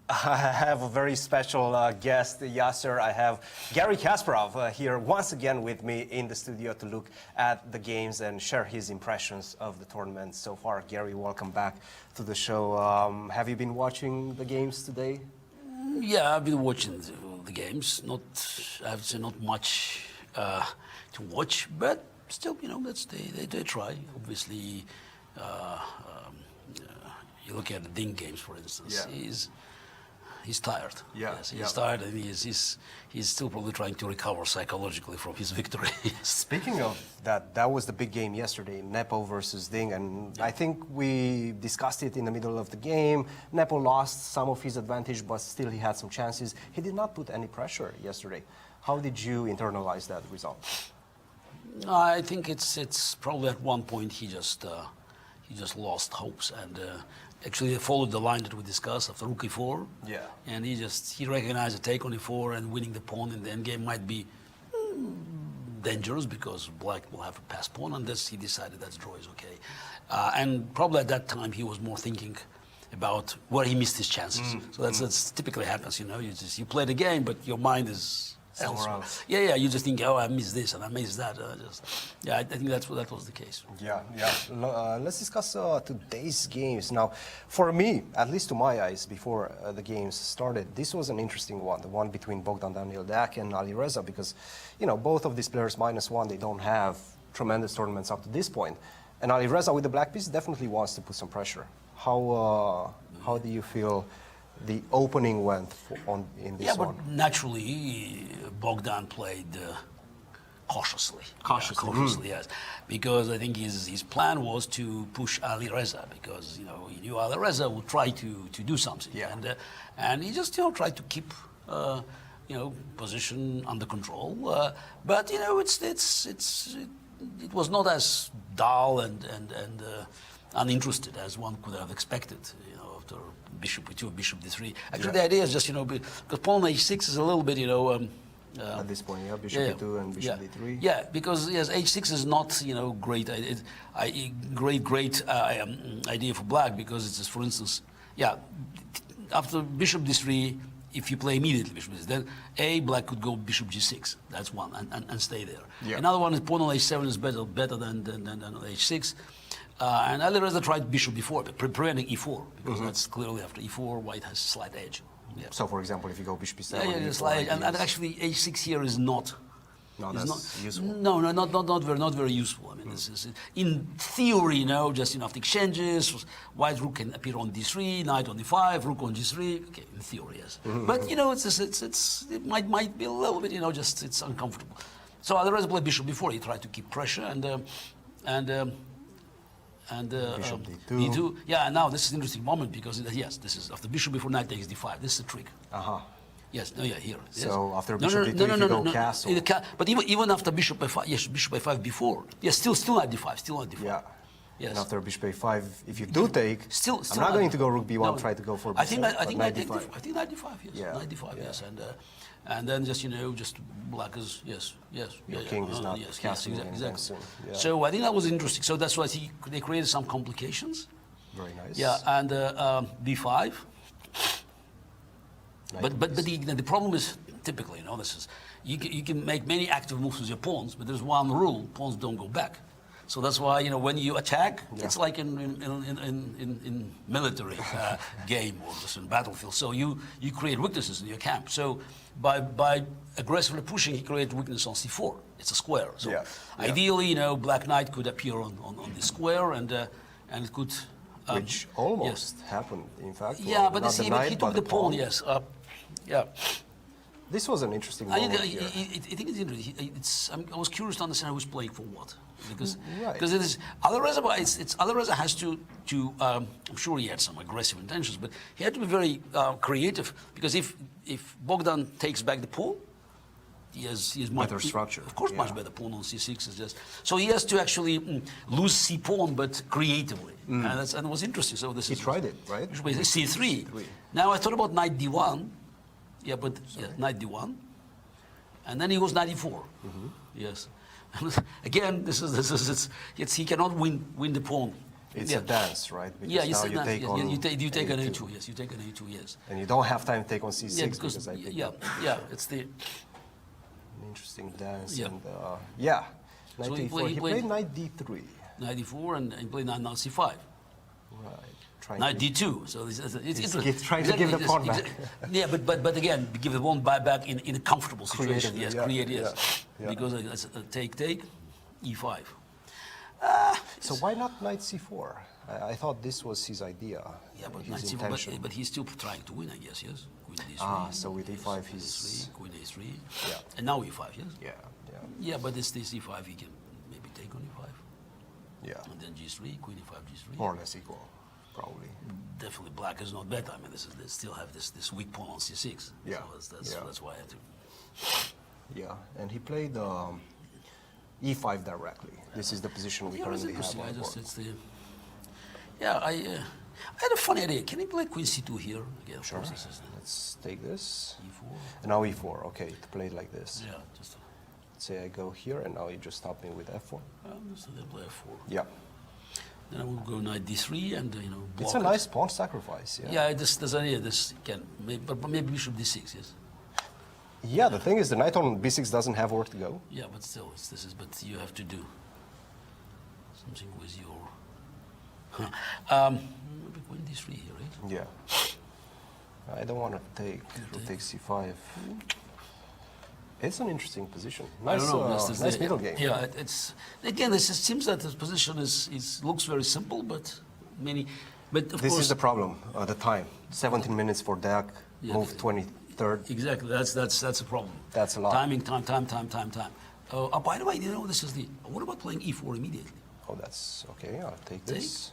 I have a very special guest, Yasser. I have Garry Kasparov here once again with me in the studio to look at the games and share his impressions of the tournament so far. Garry, welcome back to the show. Have you been watching the games today? Yeah, I've been watching the games. Not, I have to say, not much to watch, but still, you know, they try. Obviously, you look at the Deac games, for instance. Yeah. He's tired. Yeah, Yes, he's tired, and he's still probably trying to recover psychologically from his victory. Speaking of that, that was the big game yesterday, Nepo versus Deac, and I think we discussed it in the middle of the game. Nepo lost some of his advantage, but still he had some chances. He did not put any pressure yesterday. How did you internalize that result? I think it's probably at one point he just lost hopes, and actually they followed the line that we discussed after rook e4. Yeah. And he recognized a take on e4, and winning the pawn in the endgame might be dangerous because black will have a pass pawn, and this he decided that draw is okay. And probably at that time he was more thinking about where he missed his chances. So that's typically happens, you know. You play the game, but your mind is somewhere else. Yeah, you just think, oh, I missed this and I missed that. I think that was the case. Yeah. Let's discuss today's games. Now, for me, at least to my eyes, before the games started, this was an interesting one, the one between Bogdan Daniel Deac and Alireza, because, you know, both of these players -1, they don't have tremendous tournaments up to this point. And Alireza with the black piece definitely wants to put some pressure. How do you feel the opening went in this one? Yeah, but naturally, Bogdan played cautiously. Cautiously, yes. Because I think his plan was to push Alireza, because, you know, he knew Alireza would try to do something. Yeah. And he just, you know, tried to keep, you know, position under control. But, you know, it was not as dull and uninterested as one could have expected, you know, after bishop e2, bishop d3. Actually, the idea is just, you know, because pawn h6 is a little bit, you know... at this point, yeah, bishop e2 and bishop d3. Yeah, because, yes, h6 is not, you know, great idea for black, because it's just, for instance, yeah, after bishop d3, if you play immediately bishop d3, then black could go bishop g6. That's one, and stay there. Yeah. Another one is pawn on h7 is better than h6. And Alireza tried bishop d4, but preventing e4, because that's clearly after e4, white has slight edge. Yeah. So, for example, if you go bishop e7, and actually h6 here is not. Useful. No, not very useful. I mean, this is in theory, you know, just enough exchanges. White rook can appear on d3, knight on d5, rook on g3. Okay, in theory, yes. But you know, it might be a little bit, you know, just it's uncomfortable. So Alireza played bishop before. He tried to keep pressure and bishop d2. d2. Yeah, and now this is an interesting moment because yes, this is after bishop before knight takes d5. This is a trick. Yes, no, yeah, here. So after bishop d2, you go castle. But even after bishop a5, yes, bishop a5 before. Yes, still knight d5, still knight d5. Yeah. Yes. And after bishop a5, if you do take, still I'm not going to go rook b1, try to go for b7. I think knight d5. I think knight d5, yes. Yeah. Knight d5, yes. And then just, you know, just black is, yes. Your king is not casting exactly. soon. Yeah. So I think that was interesting. So that's why they created some complications. Very nice. Yeah, and b5. But the problem is, typically, you know, this is, you can make many active moves with your pawns, but there's one rule, pawns don't go back. So that's why, you know, when you attack, it's like in military game or just in battlefield. So you create weaknesses in your camp. So by aggressively pushing, he created weakness on c4. It's a square. So ideally, you know, black knight could appear on the square, and it could... Which almost happened, in fact. Yeah, but he took the pawn, yes. Yeah. This was an interesting moment. I think it's interesting. I was curious to understand who's playing for what, because it is Alireza. Alireza has to. I'm sure he had some aggressive intentions, but he had to be very creative, because if Bogdan takes back the pawn, he has better structure. Of course, much better. Pawn on c6 is just so he has to actually lose c pawn, but creatively, and it was interesting. So he tried it, right? c3. Now I thought about knight d1. Yeah, but knight d1, and then he goes knight e4. Yes, again, he cannot win the pawn It's a dance, right? Because Yeah, now you you take on you take an A2. A2, yes, you take an A2, yes. And you don't have time to take on C6 Yeah, because I think it's the an interesting dance. Yeah. And knight So he A4. He played- played knight D3. knight D4 and he played knight C5. Right. Trying Knight to, D2. So it's He's interesting. trying to give the pawn back. Yeah, but again, give the pawn back in a comfortable situation. Creative, Yes, yeah, create, yes. yeah. Because it's a take, E5. So why not knight C4? I thought this was his idea. Yeah, but his knight C4, intention. but he's still trying to win, I guess, yes? Queen D3. So with E5 yes, he's... D3, Queen A3. Yeah. And now E5, yes? Yeah, Yeah, but this E5, he can maybe take on E5. yeah. And then G3, Queen E5, G3. More or less equal, probably. Definitely black is not better. I mean, they still have this weak pawn on C6. Yeah, So yeah. that's why I have to. Yeah, and he played E5 directly. This is the position we Yeah, it's currently have interesting. on I the just, board. it's the. Yeah, I had a funny idea. Can he play Queen C2 here? Yeah, of Sure. course, this is the Let's take this. E4. And now E4. Okay, to play it like this. Yeah, just Let's say I go here, and now you just stop me with F4. so they play F4. Yeah. Then I will go knight D3 and block It's a it. nice pawn sacrifice. Yeah. Yeah, there's an idea. This can maybe, but maybe bishop D6. Yes. Yeah. The thing is, the knight on B6 doesn't have where to go. Yeah, but still, but you have to do something with your. Maybe Queen D3 here, right? Yeah. I don't want to take. We'll take C5. It's an interesting position. Nice, I don't know. That's nice the- middle game. Yeah, it's again. It seems that this position looks very simple, but But of This course, is the problem. The time. 17 minutes for Deac. Yeah, Move 23rd. exactly. That's a problem. That's a lot. Timing, time. By the way, this is the. What about playing E4 immediately? Oh, that's okay. I'll take this.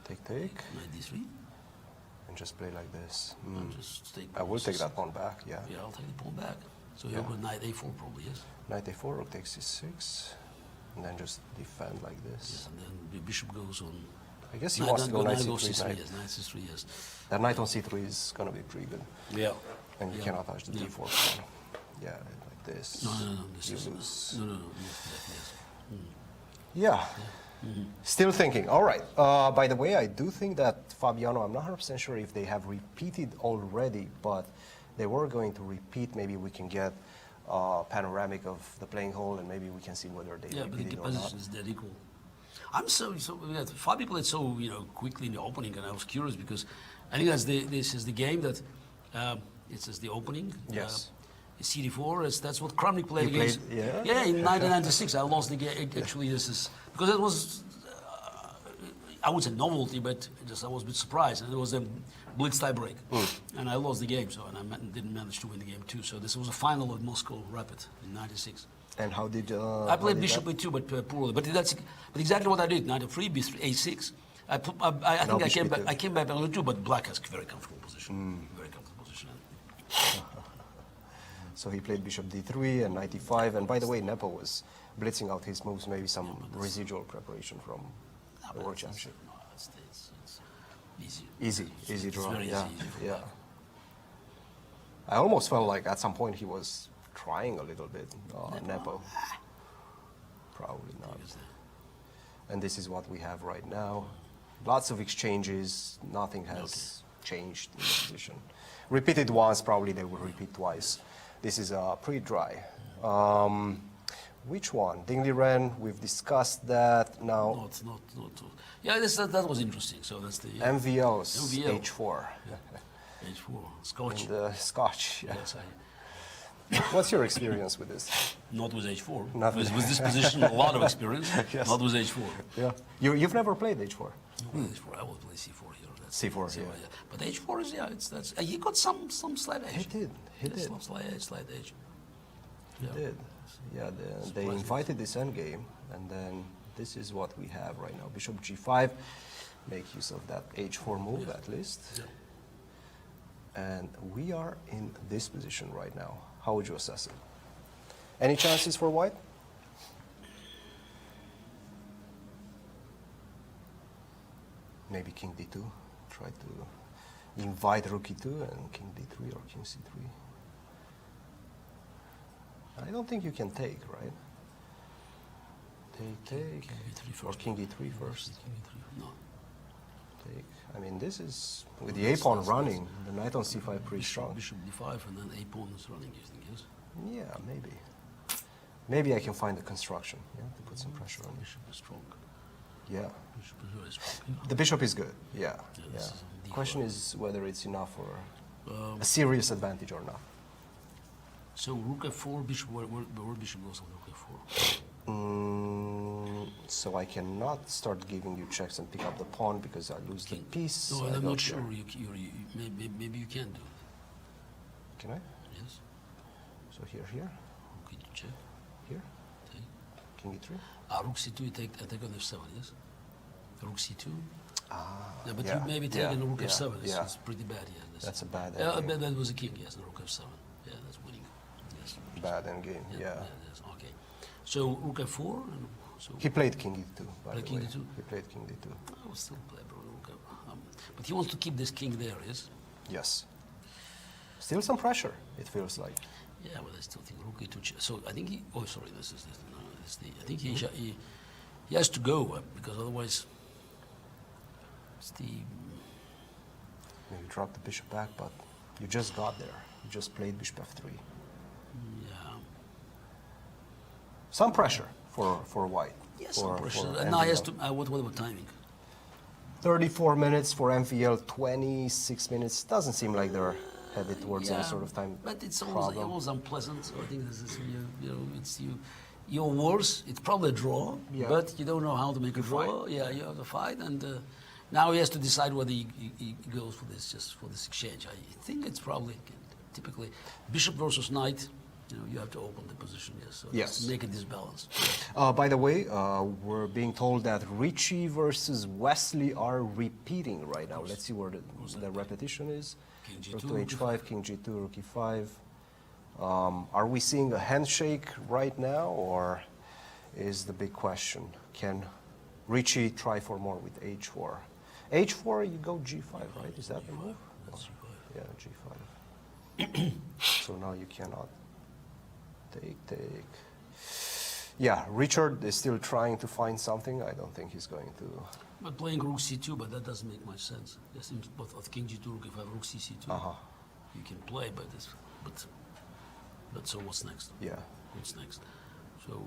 Take. Knight D3. And just play like this. Just take. I will take that pawn back, yeah. Yeah, I'll take the pawn back. So Yeah. you'll go knight A4 probably, yes. Knight A4, rook takes C6. And then just defend like this. Yes, and then the bishop goes on. I guess he wants to go knight goes C3. C3, Knight. yes, knight C3, yes. That knight on C3 is going to be pretty good. Yeah. And you Yeah. cannot touch the Yeah. D4 pawn. Yeah, like this. No. This You is lose. no. Yes. Yeah. Still thinking. All right. By the way, I do think that Fabiano, I'm not 100% sure if they have repeated already, but they were going to repeat. Maybe we can get panoramic of the playing hole, and maybe we can see whether they Yeah, but repeated the or not. position is dead equal. I'm so yeah, Fabi played so quickly in the opening, and I was curious because I think this is the game that it's as the opening. Yes. CD4 that's what Kramnik played He played- against. yeah? Yeah, in 1996 I lost the game. Actually, this is because it was I wouldn't say novelty, but just I was a bit surprised, and it was a blitz tie break, and I lost the game. So and I didn't manage to win the game too. So this was a final of Moscow Rapid in '96. And how did I played bishop a2, but poorly. But that's exactly what I did. Knight a3, b3, a6. I think I bishop came e2. back on the 2, but black has very comfortable position. Very comfortable position. So he played bishop d3 and knight e5. And by the way, Nepo was blitzing out his moves, maybe some residual preparation from the World Championship. No, it's easy. Easy draw. very yeah, easy for yeah. black. I almost felt like at some point he was trying a little bit, Nepo. Probably not. And this is what we have right now. Lots of exchanges. Nothing has changed in the position. Repeated once, probably they will repeat twice. This is pretty dry. Which one? Dingley Ren, we've discussed that. Now, Not. Yeah, that was interesting. So that's the MVO's MVO. H4. H4 Scotch. And Scotch. Yeah. Yes, What's your experience with this? not with H4. Not with with- this position, a lot of experience. Yes. Not with H4. Yeah. You've never played H4? H4. I will play C4 here. That's C4, yeah. But H4 is that's he got some slight edge. He did. He did. Some slight edge. He did. Yeah, they invited this endgame, and then this is what we have right now. Bishop g5, make use of that h4 move at least. Yeah. And we are in this position right now. How would you assess it? Any chances for white? Maybe king d2. Try to invite rook e2 and king d3 or king c3. I don't think you can take, right? take. King E3 Or first. king E3 first. King E3. No. Take. I mean, this is with the a-pawn running. The knight on c5 pretty strong. Bishop D5 and then a-pawn is running, you think, yes? Yeah, maybe. Maybe I can find the construction. Yeah, to put some pressure on it. Bishop is strong. Yeah. Bishop is very strong. The bishop is good. Yeah. Yeah, Yeah. this is on D4. Question is whether it's enough or a serious advantage or not. So rook f4, bishop, where bishop goes on rook f4? So I cannot start giving you checks and pick up the pawn because I lose the piece. No, I I'm got not sure. here. Maybe you can do. Can I? Yes. So here, Rook e2 check. here, Take. king e3. Rook c2, you take on f7, yes? Rook c2. Yeah, but yeah, you maybe take yeah, on rook yeah, f7. yeah. It's pretty bad, yeah. That's a bad Yeah, endgame. that was a king, yes, and rook f7. Yeah, that's winning. Yes. Bad endgame, yeah. Yes, okay. So rook f4, and so He played king e2, by Played the king way. e2? He played king d2. I will still play rook but he wants to keep this king there, yes? Yes. Still some pressure, it feels like. Yeah, but I still think rook e2 check. So I think he. Oh, sorry, this is this. No, this is the. I think he has to go because otherwise. It's the. Maybe drop the bishop back, but you just got there. You just played bishop f3. Yeah. Some pressure for white. Yes, for, some pressure. for And now he has MVL. to. What about timing? 34 minutes for MVL, 26 minutes. Doesn't seem like they're headed towards any Yeah, sort of time But it's problem. always unpleasant. So I think this is it's you. You're worse. It's probably a draw, Yeah. but you don't know how to make a draw. fight. Yeah, you have to fight, and now he has to decide whether he goes for this, just for this exchange. I think it's probably typically bishop versus knight. You have to open the position, yes. So Yes. make it disbalanced. By the way, we're being told that Richie versus Wesley are repeating right now. Let's see where the repetition is. King Rook G2, to rook h5, king g2, rook e5. Are we seeing a handshake right now, or is the big question? Can Richie try for more with h4? h4, you go g5, right? Is that the move? That's G5. Yeah, g5. So now you cannot take. Yeah, Richard is still trying to find something. I don't think he's going to. But playing rook c2, but that doesn't make much sense. It seems both of king g2, rook e5, rook c2. You can play, but so what's next? Yeah. What's next? So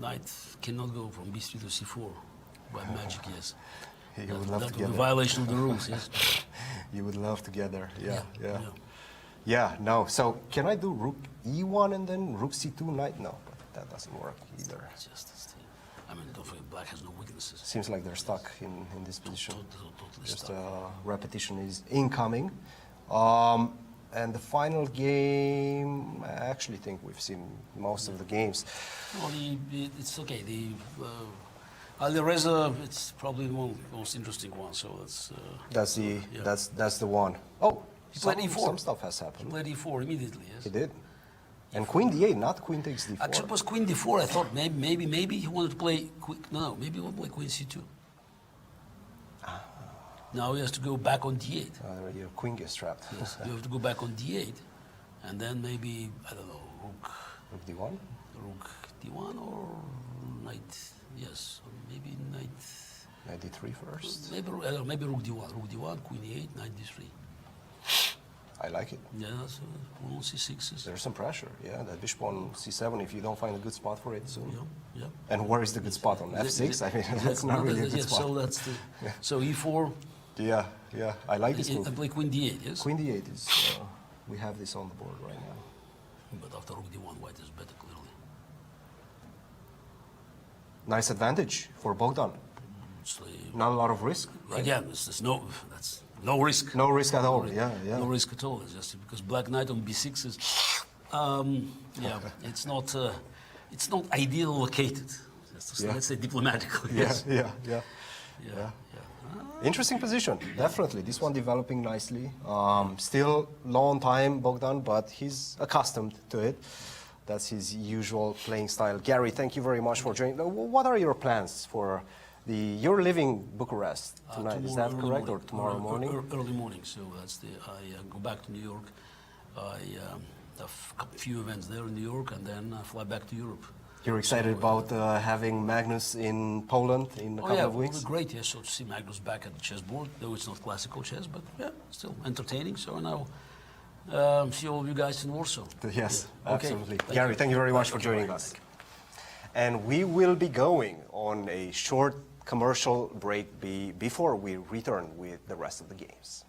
knight cannot go from b3 to c4 by magic, yes. You would love that to would get be a there. violation of the rules, yes. You would love to get there. Yeah, yeah. yeah. Yeah, no. So can I do rook e1 and then rook c2 knight? No, but that doesn't work either. It's just, I mean, don't forget, black has no weaknesses. Seems like they're stuck in this position. Totally Just stuck. repetition is incoming. And the final game, I actually think we've seen most of the games. Well, it's okay. The Alireza, it's probably the most interesting one. So That's the yeah. that's the one. Oh, He played e4. some stuff has happened. played e4 immediately. Yes. He did. And queen d8, not queen takes d4. Actually, it was queen d4. I thought maybe he wanted to play no, maybe he wanted to play queen c2. Now he has to go back on d8. Your queen gets trapped. Yes, you have to go back on d8, and then maybe I don't know, Rook d1? rook d1 or knight. Yes, or maybe knight. Knight d3 first. Maybe rook d1, queen e8, knight d3. I like it. Yeah, that's on c6. There's some pressure, yeah. That bishop on c7, if you don't find a good spot for it soon. Yeah. And where is the good spot on f6? I mean, that's not really a good spot. So that's the. So e4. Yeah, I like this I move. play queen d8. Yes. Queen d8 is, we have this on the board right now. But after rook d1, white is better clearly. Nice advantage for Bogdan. It's like, Not a lot of risk, right? again, that's no risk. No risk at all, yeah. No risk at all. It's just because black knight on b6 is, yeah, it's not ideal located. Let's say diplomatically. Yes. Yeah. Interesting position, definitely. This one developing nicely. Still long time, Bogdan, but he's accustomed to it. That's his usual playing style. Garry, thank you very much for joining. What are your plans for you're leaving Bucharest tonight, is that correct, or tomorrow morning? Early morning, so that's I go back to New York. I have a few events there in New York, and then I fly back to Europe. You're excited about having Magnus in Poland in a couple of it weeks? was great, yes. So to see Magnus back at the chessboard, though it's not classical chess, but yeah, still entertaining. So now see all of you guys in Warsaw. Yes, Yeah. Okay. absolutely. Thank Garry, you. thank you very much for Okay, joining bye. us. And we will be going on a short commercial break before we return with the rest of the games.